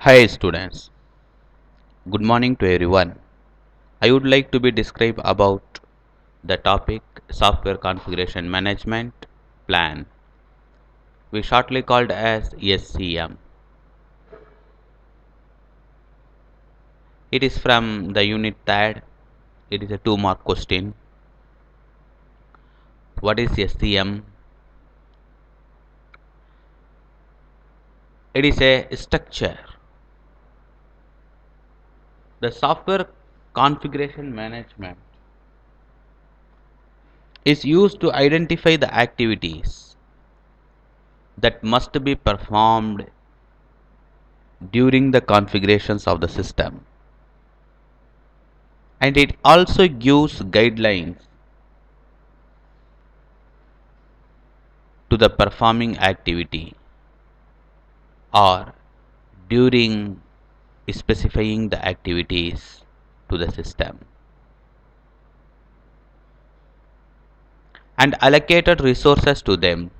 Hi students, good morning to everyone. I would like to be describe about the topic software configuration management plan. We shortly called as SCM. It is from the unit third. It is a 2-mark question. What is SCM? It is a structure. The software configuration management is used to identify the activities that must be performed during the configurations of the system, and it also gives guidelines to the performing activity or during specifying the activities to the system, and allocated resources to them.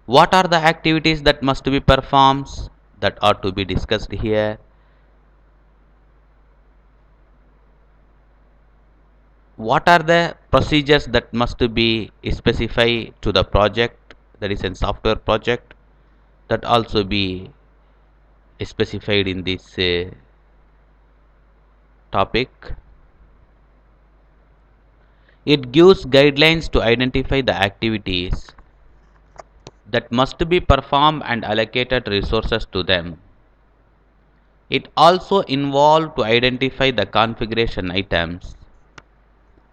What are the activities that must be performed that are to be discussed here? What are the procedures that must be specified to the project, that is in software project, that also be specified in this topic. It gives guidelines to identify the activities that must be performed and allocated resources to them. It also involved to identify the configuration items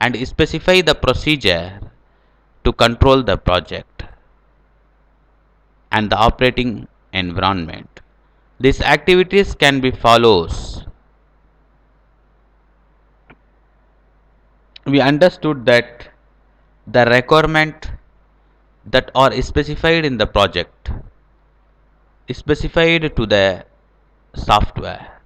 and specify the procedure to control the project and the operating environment. These activities can be follows. We understood that the requirement that are specified in the project specified to the software.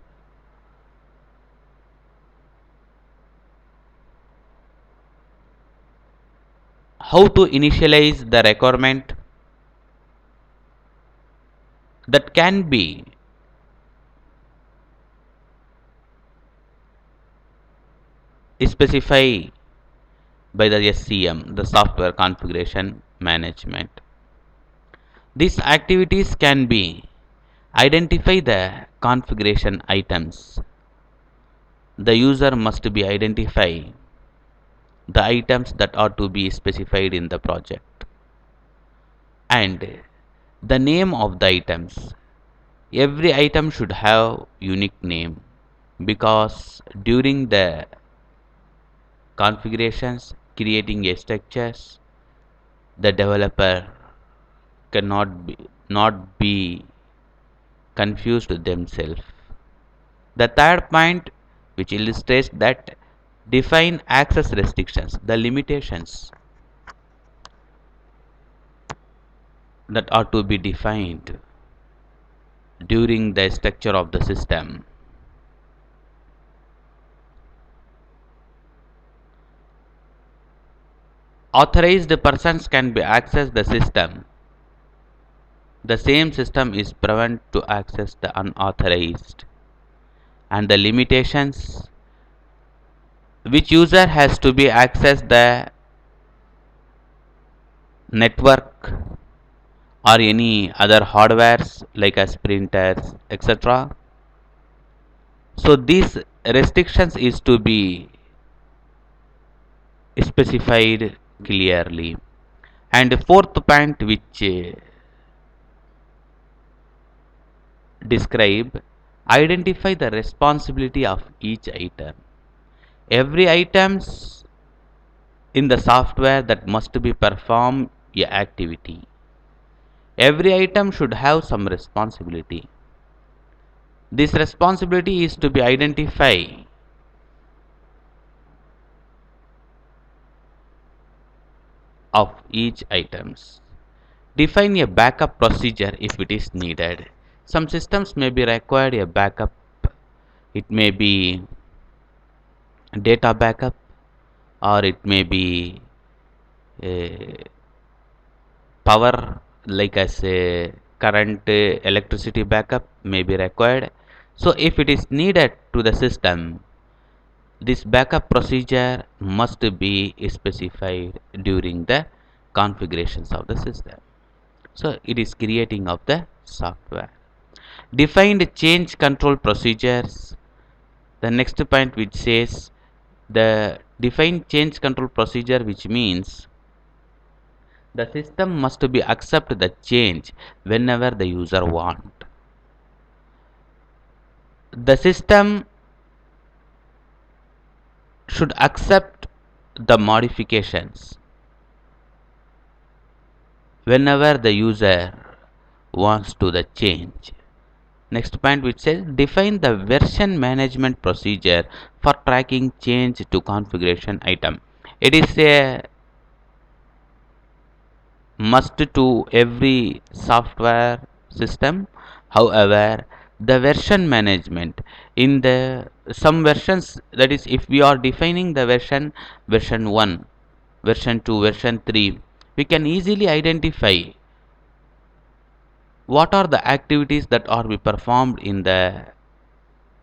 How to initialize the requirement that can be specified by the SCM, the software configuration management. These activities can be identify the configuration items. The user must be identify the items that are to be specified in the project and the name of the items. Every item should have unique name, because during the configurations creating a structures, the developer cannot not be confused themselves. The third point, which illustrates that define access restrictions, the limitations that are to be defined during the structure of the system. Authorized persons can be access the system. The same system is prevent to access the unauthorized, and the limitations which user has to be access the network or any other hardwares like as printers, etc. So these restrictions is to be specified clearly. And the fourth point, which describe identify the responsibility of each item. Every items in the software that must be perform a activity. Every item should have some responsibility. This responsibility is to be identified of each items. Define a backup procedure if it is needed. Some systems may be required a backup. It may be data backup, or it may be a power, like as a current electricity backup may be required. So if it is needed to the system, this backup procedure must be specified during the configurations of the system. So it is creating of the software. Defined change control procedures. The next point which says the defined change control procedure, which means the system must be accept the change whenever the user want. The system should accept the modifications whenever the user wants to the change. Next point which says define the version management procedure for tracking change to configuration item. It is a must to every software system. However, the version management in the some versions, that is if we are defining the version 1, version 2, version 3, we can easily identify what are the activities that are be performed in the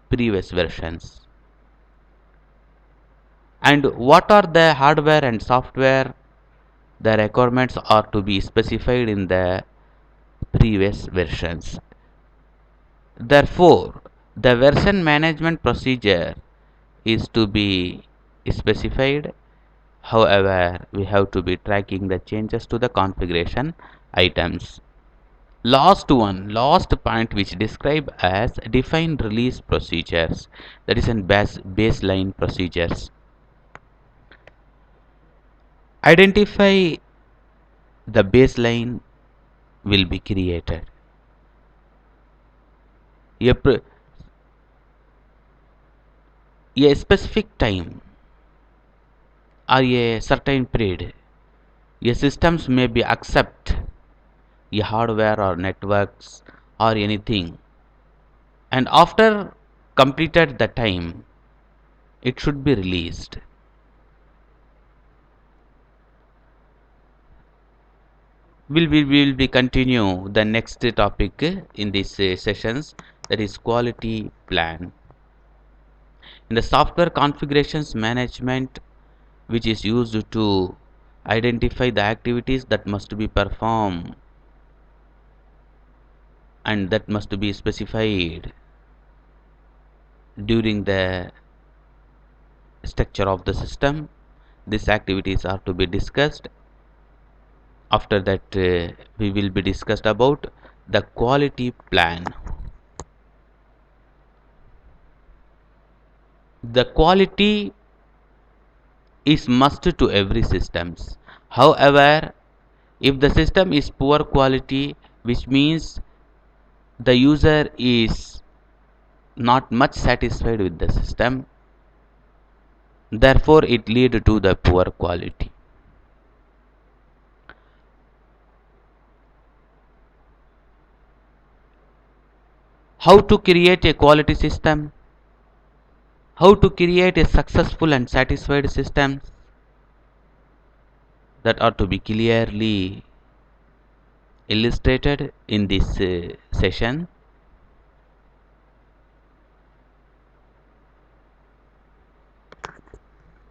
previous versions and what are the hardware and software the requirements are to be specified in the previous versions. Therefore, the version management procedure is to be specified. However, we have to be tracking the changes to the configuration items. Last point which describe as defined release procedures, that is in baseline procedures. Identify the baseline will be created. A, a specific time or a certain period, a systems may be accept a hardware or networks or anything, and after completed the time it should be released. We will be continue the next topic in these sessions, that is quality plan. In the software configurations management, which is used to identify the activities that must be performed and that must be specified during the structure of the system, these activities are to be discussed. After that, we will be discussed about the quality plan. The quality is must to every systems. However, if the system is poor quality, which means the user is not much satisfied with the system, therefore it lead to the poor quality. How to create a quality system? How to create a successful and satisfied system? That are to be clearly illustrated in this session.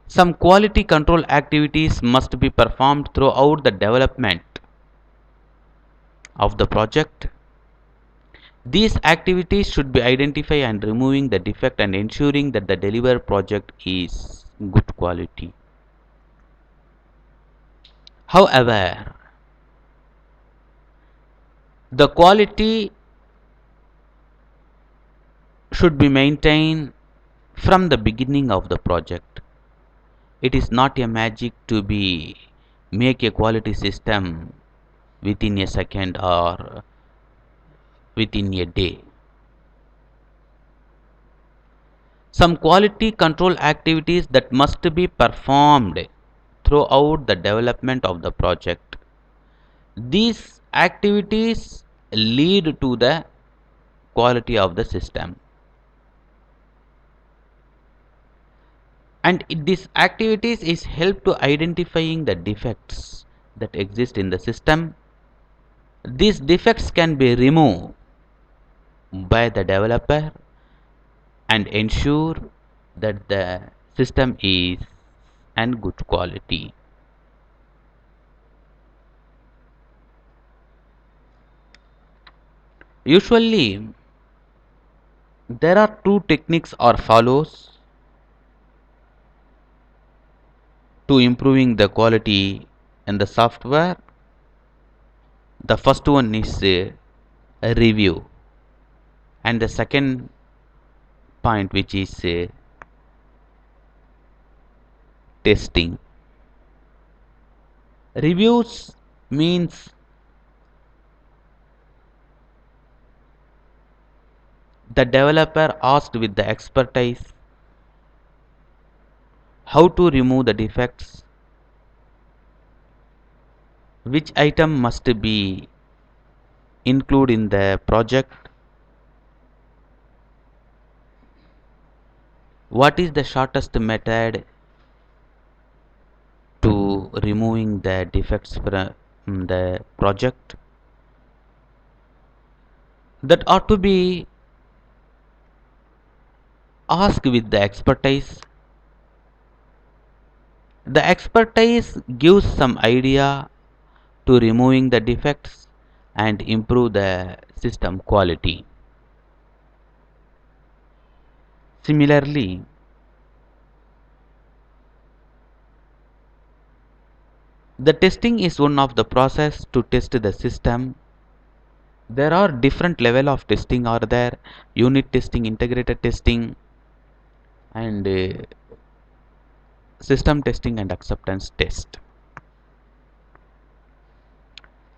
Some quality control activities must be performed throughout the development of the project. These activities should be identifying and removing the defect and ensuring that the delivered project is good quality. However, the quality should be maintained from the beginning of the project. It is not a magic to be make a quality system within a second or within a day. Some quality control activities that must be performed throughout the development of the project. These activities lead to the quality of the system. And these activities is help to identifying the defects that exist in the system These defects can be removed by the developer and ensure that the system is and good quality. Usually, there are two techniques or follows to improving the quality in the software. The first one is a review, and the second point, which is testing. Reviews means the developer asked with the expertise how to remove the defects, which item must be included in the project, what is the shortest method to removing the defects from the project, that ought to be asked with the expertise. The expertise gives some idea to removing the defects and improve the system quality. Similarly, the testing is one of the process to test the system. There are different level of testing are there: unit testing, integrated testing, and system testing and acceptance test.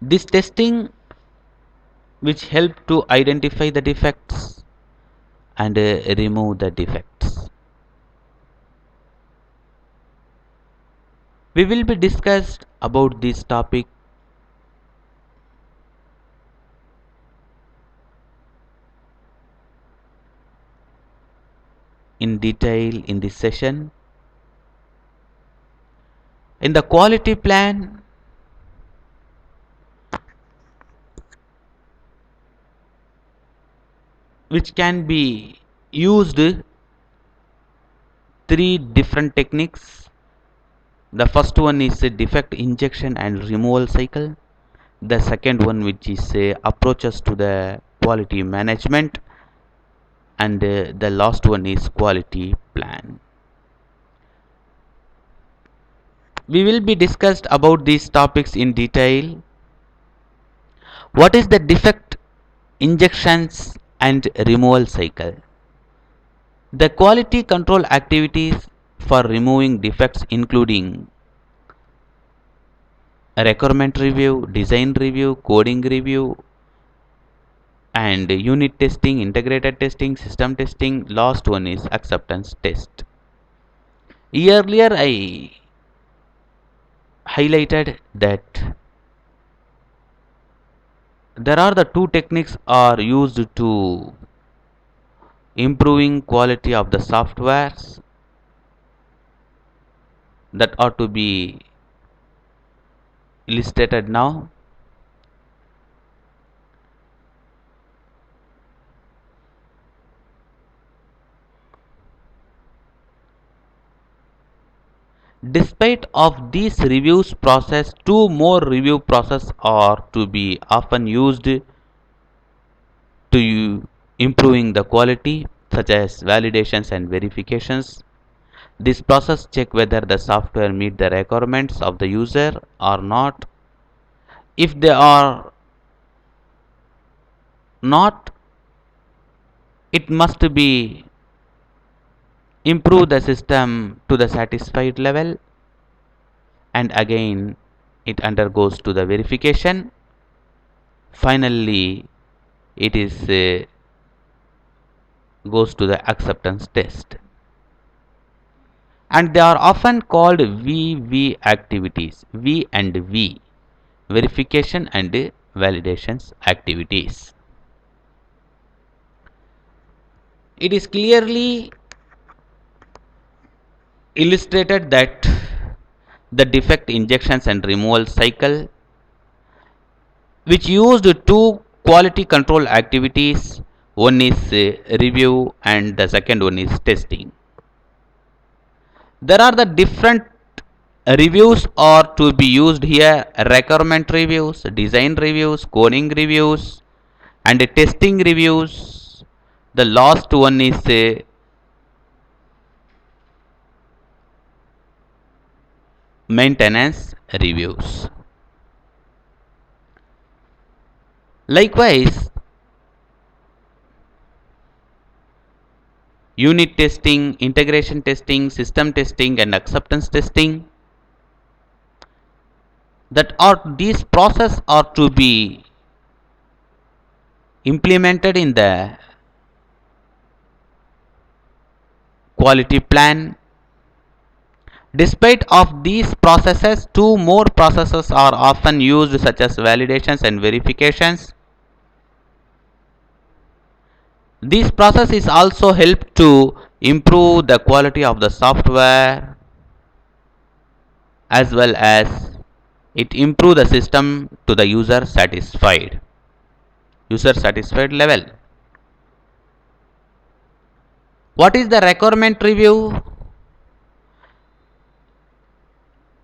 This testing which help to identify the defects and remove the defects. We will be discussed about this topic in detail in this session. In the quality plan, which can be used three different techniques. The first one is a defect injection and removal cycle. The second one, which is approaches to the quality management, and the last one is quality plan. We will be discussed about these topics in detail. What is the defect injections and removal cycle? The quality control activities for removing defects including requirement review, design review, coding review, and unit testing, integrated testing, system testing. Last one is acceptance test. Earlier I highlighted that there are the two techniques are used to improving quality of the softwares, that ought to be illustrated now. Despite of these reviews process, two more review process are to be often used to improving the quality, such as validations and verifications. This process check whether the software meet the requirements of the user or not. If they are not, it must be improve the system to the satisfied level, and again it undergoes to the verification. Finally, it is goes to the acceptance test, and they are often called VV activities. V and V, verification and validations activities. It is clearly illustrated that the defect injections and removal cycle which used two quality control activities. One is review and the second one is testing. There are the different reviews are to be used here: requirement reviews, design reviews, coding reviews, and testing reviews. The last one is maintenance reviews. Likewise, unit testing, integration testing, system testing, and acceptance testing, that are these process are to be implemented in the quality plan. Despite of these processes, two more processes are often used, such as validations and verifications. These processes also help to improve the quality of the software, as well as it improve the system to the user satisfied level. What is the requirement review?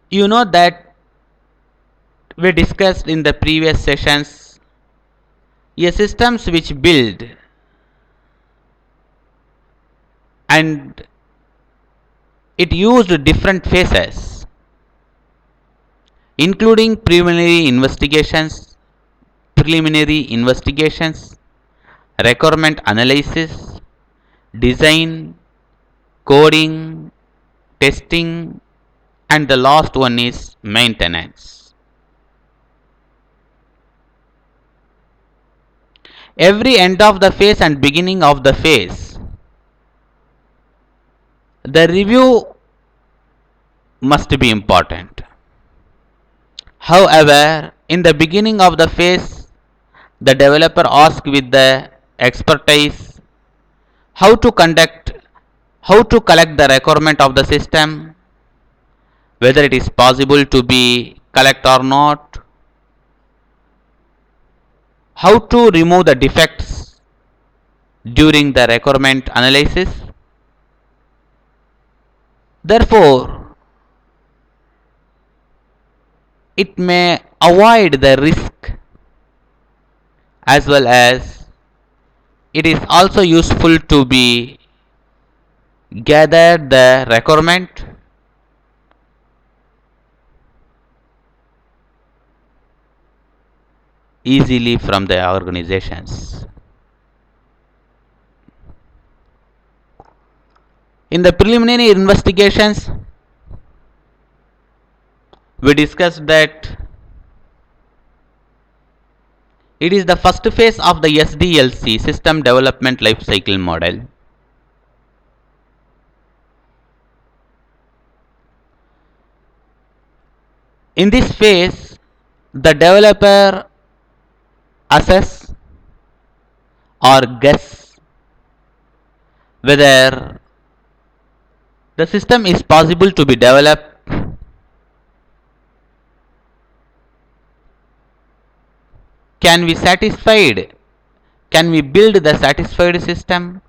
You know that we discussed in the previous sessions, a systems which build and it used different phases, including preliminary investigations, requirement analysis, design, coding, testing, and the last one is maintenance. Every end of the phase and beginning of the phase, the review must be important. However, in the beginning of the phase, the developer asks with the expertise how to conduct, how to collect the requirement of the system, whether it is possible to be collect or not, how to remove the defects during the requirement analysis. Therefore, it may avoid the risk, as well as it is also useful to be gather the requirement easily from the organizations. In the preliminary investigations, we discussed that it is the first phase of the SDLC, System Development Life Cycle Model. In this phase, the developer assess or guess whether the system is possible to be developed, can we build the satisfied system,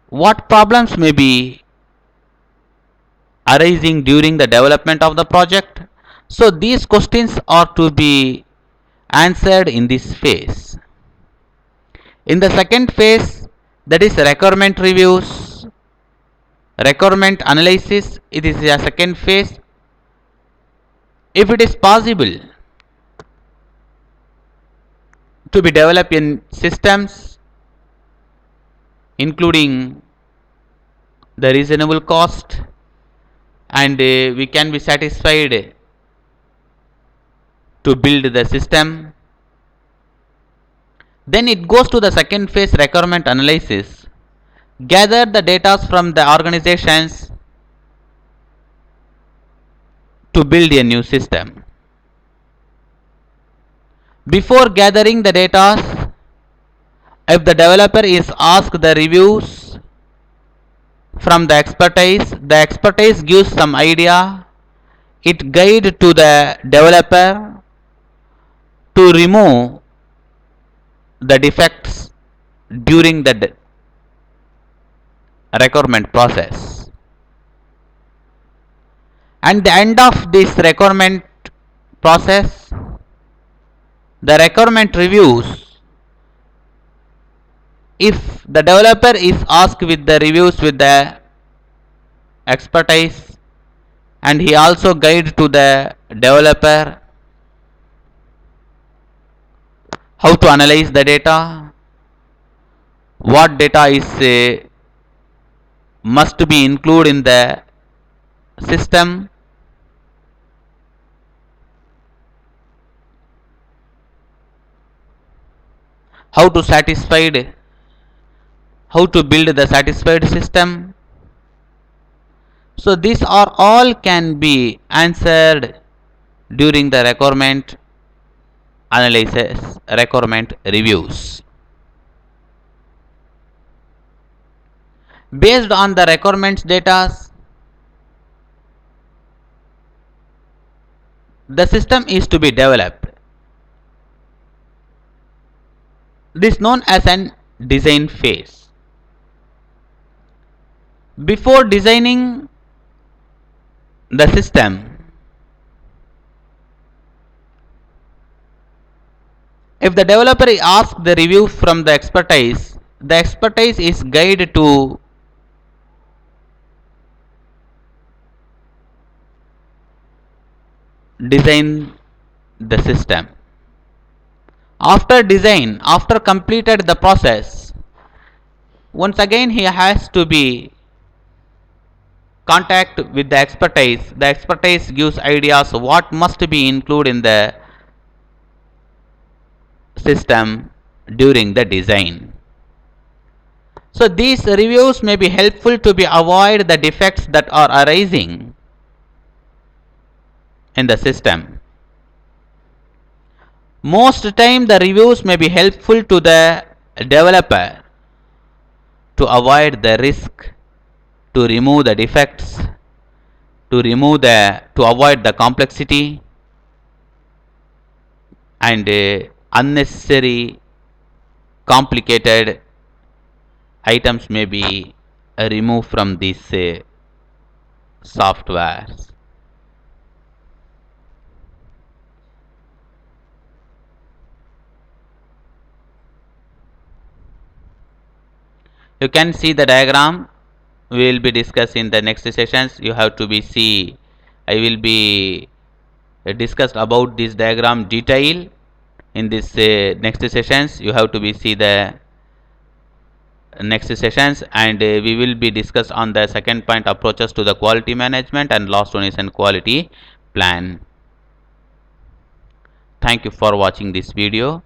what problems may be arising during the development of the project. So these questions are to be answered in this phase. In the second phase, that is requirement reviews, requirement analysis, it is a second phase. If it is possible to be developed in systems, including the reasonable cost, and we can be satisfied to build the system, then it goes to the second phase, requirement analysis. Gather the data from the organizations to build a new system. Before gathering the data, if the developer is asked the reviews, from the expertise gives some idea, it guide to the developer to remove the defects during the requirement process. And the end of this requirement process, the requirement reviews, if the developer is asked with the reviews with the expertise, and he also guide to the developer how to analyze the data, what data is must be included in the system, how to satisfied, how to build the satisfied system. So these are all can be answered during the requirement analysis, requirement reviews. Based on the requirements data, the system is to be developed. This is known as an design phase. Before designing the system, if the developer asks the review from the expertise is guided to design the system. After design, after completed the process, once again he has to be contact with the expertise. The expertise gives ideas what must be included in the system during the design. So these reviews may be helpful to be avoid the defects that are arising in the system. Most time the reviews may be helpful to the developer to avoid the risk, to remove the defects, to avoid the complexity and unnecessary complicated items may be removed from these softwares. You can see the diagram. We will be discussing in the next sessions. You have to be see. I will be discussed about this diagram detail in this next sessions. You have to be see the next sessions, and we will be discussed on the second point, approaches to the quality management, and last one is an quality plan. Thank you for watching this video.